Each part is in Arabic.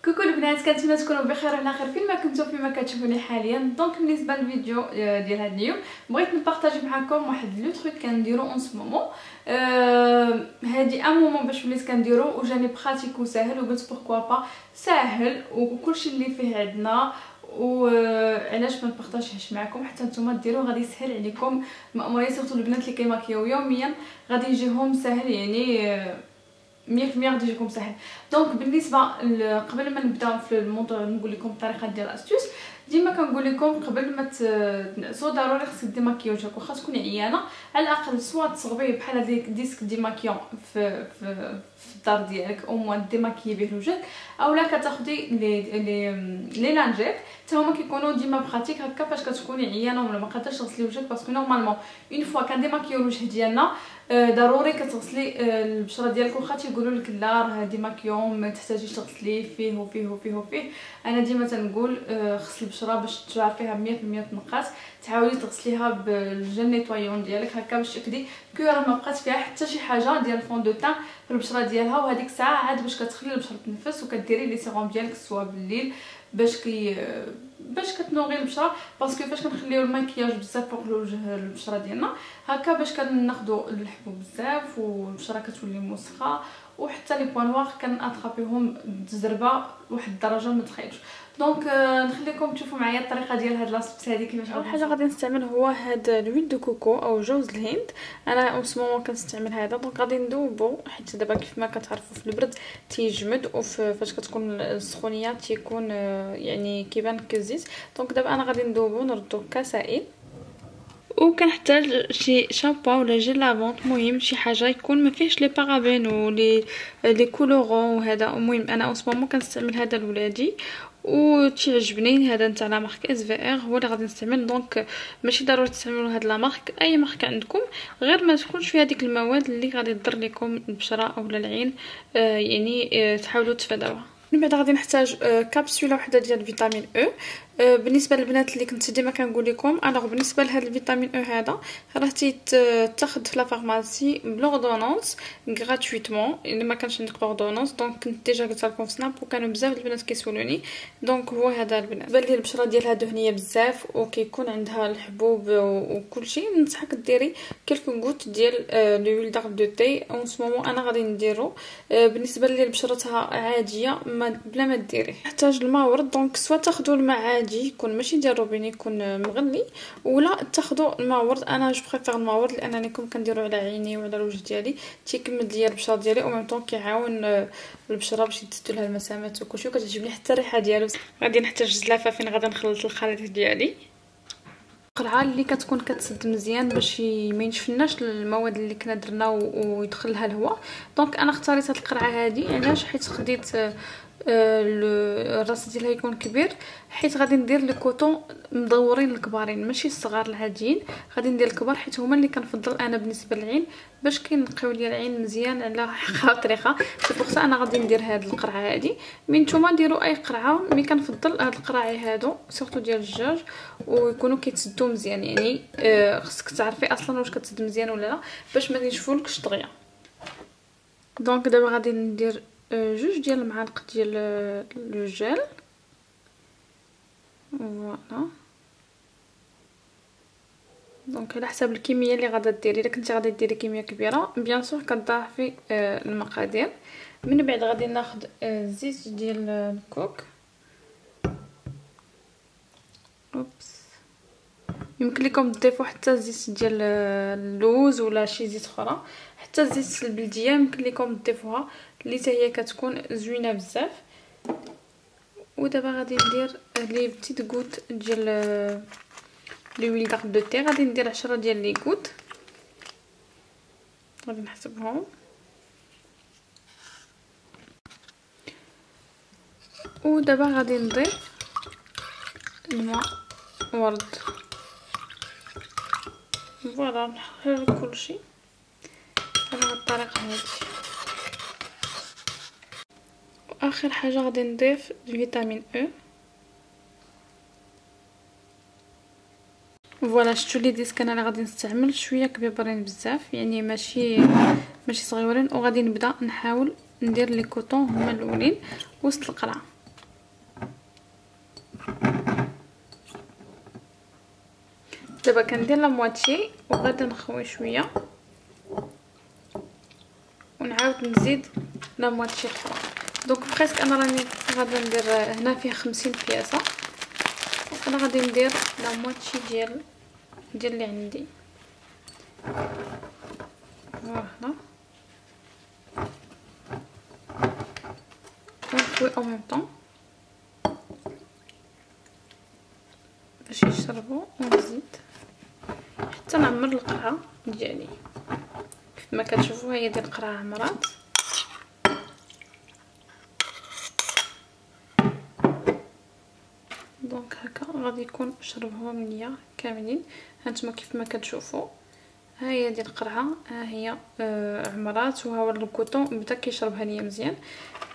كوكو البنات، كنتمنى تكونوا بخير وعلى خير فيما كنتو فيما كتشوفوني حاليا. دونك بالنسبه للفيديو ديال هذا اليوم بغيت نبارطاجي معكم واحد لو تروك كنديرو اون سو مومون. هادي ان مومون باش وليت كنديرو وجاني براتيك وساهل، وقلت بوركوا با ساهل وكلشي اللي فيه عندنا، وعلاش ما نبارطاجيهش معكم حتى نتوما ديروا غادي يسهل عليكم. مأمورين سورتو البنات اللي كيماكيو يوميا غادي يجيهم ساهل، يعني 100% غادي يجيكم ساهل. دونك بالنسبه قبل ما نبدا في الموضوع نقول لكم الطريقه ديال الاستيوس. ديما كنقول لكم قبل ما تنعسوا ضروري خصك دير ماكياجك، واخا تكوني عيانه على الاقل سوا تصغبيه بحال هذيك ديسك دي ماكيون في الدار ديالك، او موان ديماكيي به وجهك، اولا كتاخدي لي لانجيت حتى هما كيكونوا ديما براتيك هكا فاش كتكوني عيانه ولا ما قادرش تغسلي وجهك، باسكو نورمالمون اون فوا كنديماكيو الوجه ديالنا ضروري كتغسلي البشره ديالك. واخا تيقولوا لك لا راه ديماكيون ما تحتاجيش تغسلي فيه وفيه وفيه وفيه، انا ديما تنقول غسلي البشره باش تعرفيها 100% تنقات، تعاودي تغسليها بالجل نيطويون ديالك هكا باش تاكدي كو راه ما بقات فيها حتى شي حاجه ديال الفون دو تان في البشره ديالها. وهذيك الساعه عاد باش كتخلي البشره تنفس وكديري لي سيروم ديالك سوا بالليل باش كتنوغي البشره، باسكو فاش كنخليو الماكياج بزاف فوق الوجه البشره ديالنا هكا باش كناخذوا الحبوب بزاف والبشره كتولي موسخه، وحتى لي بوان نوار كناترابيهم بزربه واحد الدرجه ما تخيلوش. دونك نخليكم تشوفوا معايا الطريقه ديال هاد لاصبت هذه كيفاش. اول حاجه غادي نستعمل هو هاد لويل دو كوكو او جوز الهند، انا اون سو مومون كنستعمل هذا. دونك غادي ندوبو حيت دابا كيف ما كتعرفوا في البرد تيجمد، وفاش كتكون السخونيه تيكون يعني كيبان كزيت. دونك دابا انا غادي ندوبو نردو كسائل، وكنحتاج شي شامبو ولا جيل لافونت، مهم شي حاجه يكون ما فيهش لي بارابين ولي كولورون وهذا. المهم انا اون سو مومون كنستعمل هذا لولادي وتيعجبني هذا نتاع لا مارك اس في ار، هو اللي غادي نستعمل. دونك ماشي ضروري تستعملوا هاد لا مارك، اي ماركه عندكم غير ما تكونش فيها ديك المواد اللي غادي تضر لكم البشره اولا العين، يعني تحاولوا تفادوها. من بعد غادي نحتاج كابسوله وحده ديال فيتامين او. بالنسبه للبنات اللي كنت ديما كنقول لكم، الوغ بالنسبه لهذا الفيتامين او هذا راه تيتاخذ في لا فارماسي بلوردونونس غراتويتمون، الا ما كانش عندك لوردونونس. دونك كنت ديجا قلت لكم في سناب وكانوا بزاف البنات كيسولوني. دونك هو هذا البنات باللي البشره ديالها دهنيه بزاف وكيكون عندها الحبوب وكل شيء، ننصحك ديري كلكو غوت ديال لويل دارب دو تي. اون سو مومون انا غادي نديرو. بالنسبه اللي بشرتها عاديه بلا ما ديري نحتاج الماء ورد. دونك سوا تاخذوا الماء عادي يكون ماشي ديال روبيني يكون مغلي، ولا تاخذوا الماء ورد. انا جو بريفير الماء ورد لانني كنديرو على عيني وعلى الوجه ديالي، تيكمل ليا البشره ديالي او ميم طون كيعاون البشره باش يتسدوا لها المسامات وكلشي، وكتعجبني حتى الريحه ديالو. غادي نحتاج زلافه فين غادي نخلط الخليط ديالي، القرعه اللي كتكون كتسد مزيان باش ما ينشفناش المواد اللي كنا درنا ويدخل لها الهواء. دونك انا اختاريت هاد القرعه هذه علاش؟ حيت خديت الراس ديالها يكون كبير، حيت غادي ندير لي كوطون مدورين الكبارين ماشي الصغار العاديين، غادي ندير الكبار حيت هما اللي كنفضل انا بالنسبه للعين باش كينقيو لي العين مزيان على خاطريها. بوغ انا غادي ندير هاد القرعه هادي. من نتوما ديروا اي قرعه، مي كنفضل هاد القراعي هادو سورتو ديال الدجاج ويكونوا كيتسدوا مزيان، يعني خصك تعرفي اصلا واش كتسد مزيان ولا لا باش ما ينشفولكش دغيا. دونك دابا غادي ندير جوج ديال المعالق ديال لو جيل، فوالا. دونك على حسب الكميه اللي غادا ديري، الا كنتي غادي ديري كميه كبيره بيان سور كتضاعفي المقادير. من بعد غادي ناخذ زيت ديال الكوك، اوبس، يمكن لكم تضيفوا حتى زيت ديال اللوز ولا شي زيت اخرى، حتى الزيت البلديه يمكن لكم تضيفوها اللي حتى هي كتكون زوينه بزاف. ودابا غادي ندير لي بتيت غوت ديال لويل دارب دو تي، غادي ندير 10 ديال لي غوت، غادي نحسبهم. ودابا غادي نضيف الماء ورد، فوالا نحرك كلشي على هاد الطريقه هادي. واخر حاجه غادي نضيف فيتامين او. فوالا شفتوا لي ديسك انا اللي غادي نستعمل شويه كبيرين بزاف، يعني ماشي صغيورين، وغادي نبدا نحاول ندير لي كوطون هما الاولين وسط القرعه. دابا كندير لا مواتشي وغادي نخوي شويه ونعاود نزيد لا مواتشي اخرى. دونك بريسك انا راني غادي ندير هنا فيه 50 بياسه، انا غادي ندير لا مواتشي ديال اللي عندي. فوالا ونخوي او ميم طون باش يشربوا، ونزيد حتى نعمر القرعه ديالي. كيف ما كتشوفوا هي ديال القرعه عمرات. دونك هكا غادي يكون شربهم ليا كاملين. هانتوما كيف ما كتشوفوا ها هي ديال القرعه، ها هي عمرات، وها هو الكوطون بدا كيشربها ليا مزيان.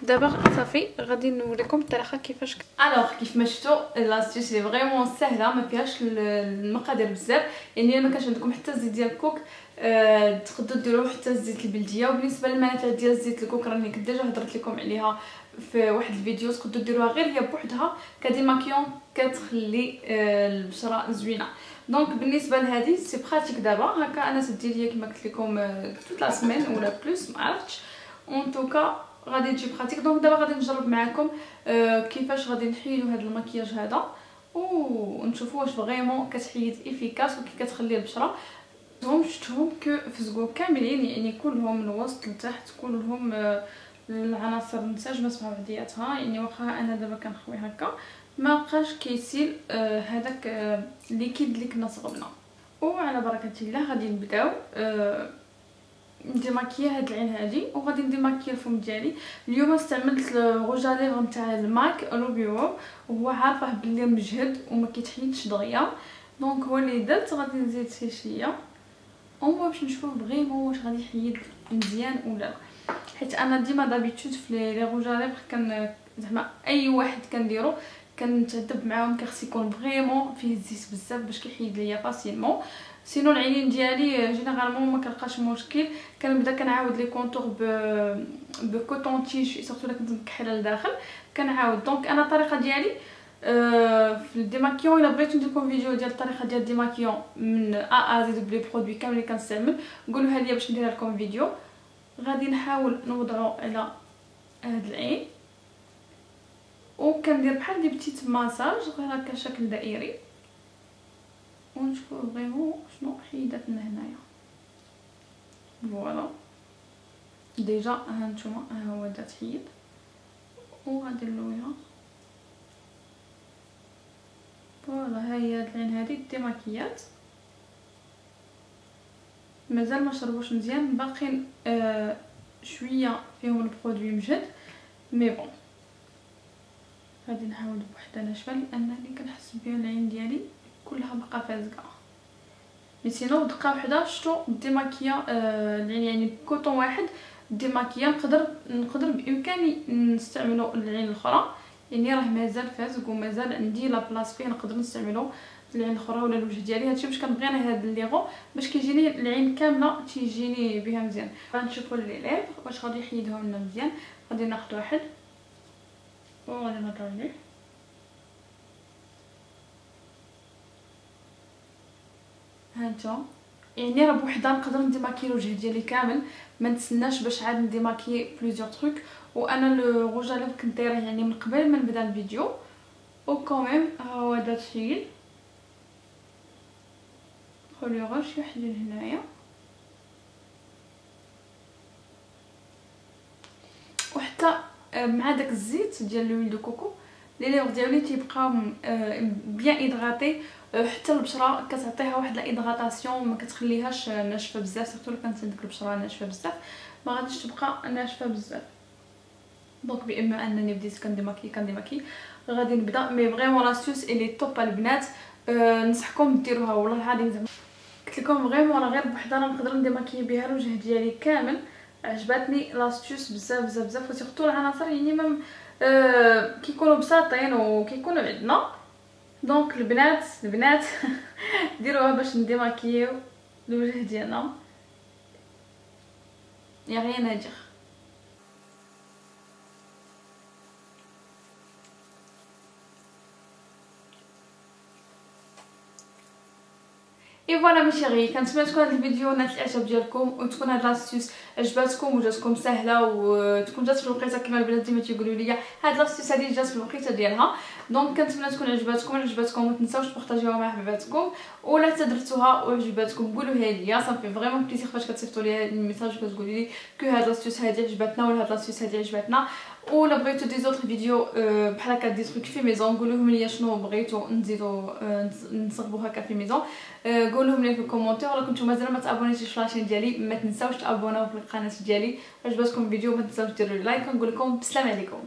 دابا صافي غادي نوريكم الطريقه كيفاش. الوغ كيف ما شفتوا لاستيس لي فريمون سهله، ما فيهاش المقادير بزاف، يعني ما كانش عندكم حتى الزيت ديال الكوك تقدروا ديروا حتى الزيت البلديه. وبالنسبه للمنافع ديال زيت الكوك راني كنت ديجا هضرت لكم عليها في واحد الفيديو، تقدروا ديروها غير هي بوحدها كديماكيون، كتخلي البشره زوينه. دونك بالنسبه لهذه سي براتيك. دابا هكا انا سديت ليا كما قلت لكم توت لا سيمين ولا بلوس ما عرفتش، اون توكا غادي تجي براتيك. دونك دابا غادي نجرب معكم كيفاش غادي نحيدوا هذا المكياج هذا ونشوفوا واش فريمون كتحيد افيكاس وكي كتخلي البشره. شفتهم كفزقوا كاملين، يعني كلهم من الوسط لتحت، كلهم العناصر المنسجمه مع بعضياتها. يعني واخا انا دابا كنخوي هكا ما بقاش كيسيل هذاك الليكيد اللي كنا صغبنا. وعلى بركه الله غادي نبداو نديماكيي هاد العين هادي، وغادي نديماكيي الفم ديالي. اليوم استعملت الغوج ليفر نتاع الماك روبيو، وهو عارفه بلي مجهد وما كيتحيدش دغيا. دونك هو اللي درت. غادي نزيد شويه اون باش نشوف فريمون واش غادي يحيد مزيان ولا لا، حيت انا ديما دابيتود في لي غوج ليفر كان زعما اي واحد كنديرو كنتعذب معاهم، كيخص يكون فريمون فيه الزيت بزاف باش كيحيد ليا فاسيلمون. سينو العينين ديالي جينيرالمون ما كنلقاش مشكل. كنبدا كنعاود لي كونتور بكوطون تيج، سورتو الا كنت مكحله لداخل كنعاود. دونك انا الطريقه ديالي في الديماكيون، الا بغيتو ندير لكم فيديو ديال الطريقه ديال الديماكيون من ا زد بلي برودوي كامل اللي كنستعمل، قولوها لي باش نديرها لكم فيديو. غادي نحاول نوضعو على هاد العين، وكندير بحال دي بتيت ماساج غير هكا شكل دائري، ونشوفوا فريمون شنو حيدت لنا هنايا. فوالا ديجا ها نتوما ها هو دا تحيد، وغادي نلويها. فوالا ها هي هاد العين هادي ديماكيات، مازال ما شربوش مزيان، باقيين شويه فيهم البرودوي مجهد مي بون. غادي نحاول بوحده ناشفه لانني كنحس بها العين ديالي كلها بقى فازقه. مي سينو دقه وحده شتو ديماكيا العين، يعني كوطون واحد ديماكيا نقدر بامكاني نستعملو العين الاخرى، يعني راه مازال فازق ومازال عندي لا بلاص فيه نقدر نستعملو العين الاخرى ولا الوجه ديالي. هادشي باش كنبغي انا هاد ليغو باش كيجيني العين كامله تيجيني بها مزيان. غنشوفوا لي ليف واش غادي يحيدهم لنا مزيان. غادي ناخذ واحد وغادي نهضر عليه. هانتوما يعني راه بوحدها نقدر نديماكي الوجه ديالي كامل، ما نتسناش باش عاد نديماكي بليزيور تروك. وانا لو روج اللي كنت دايره يعني من قبل ما نبدا الفيديو، و كوميم ها هو دا تحيد. خليو غير شي واحد هنايا، وحتى مع داك الزيت ديال لويل دو كوكو لي ليغ ديالي تيبقاو بيان ايدغاتي، حتى البشره كتعطيها واحد لايدغاتاسيون، ما كتخليهاش ناشفه بزاف، سورتو الا كانت عندك البشره ناشفه بزاف ما غاديش تبقى ناشفه بزاف. دونك بما انني بديت كنديماكي غادي نبدا. مي فريمون لاستوس الي توب البنات، نصحكم ديروها والله العظيم. زعما قلت لكم فريمون راه غير بوحدها نقدر نديماكي بها الوجه ديالي كامل. عجباتني لاستوس بزاف بزاف بزاف، وسورتو العناصر يعني ميم كيكونوا بساطين وكيكونوا عندنا. دونك البنات ديروها باش نديماكيو الوجه ديالنا يا غير ناجح. اي فوالا مي شيري، كنتمنى تكون هذا الفيديو نال الاعجاب ديالكم وتكون هاد لاستيوس عجباتكم وجاتكم سهله وتكون جات في الوقيته كما البنات ديما تيقولوا لي هاد لاستيوس هادي جات في الوقيته ديالها. دونك كنتمنى تكون عجباتكم ما تنساوش تبارطاجيوها مع حباباتكم، ولا درتوها وعجباتكم قولوها ليا، صافي فريمون بليزير فاش كتصيفطوا لي الميساج وكتقولوا لي كو هاد لاستيوس هادي عجباتنا ولا هاد لاستيوس هادي عجباتنا. ولا بغيتو دي زوطر فيديو بحال هكا دي تروك في ميزون قولوهم لي شنو بغيتو نزيدو نصغبو هكا في ميزون، قولوهم لي في الكومونتير. ولا كنتو مازال ما تابونيتيش في لاشين ديالي ما تنساوش تابوناو في القناه ديالي. عجبتكم الفيديو ما تنساوش ديروا لايك، ونقول لكم بسلام عليكم.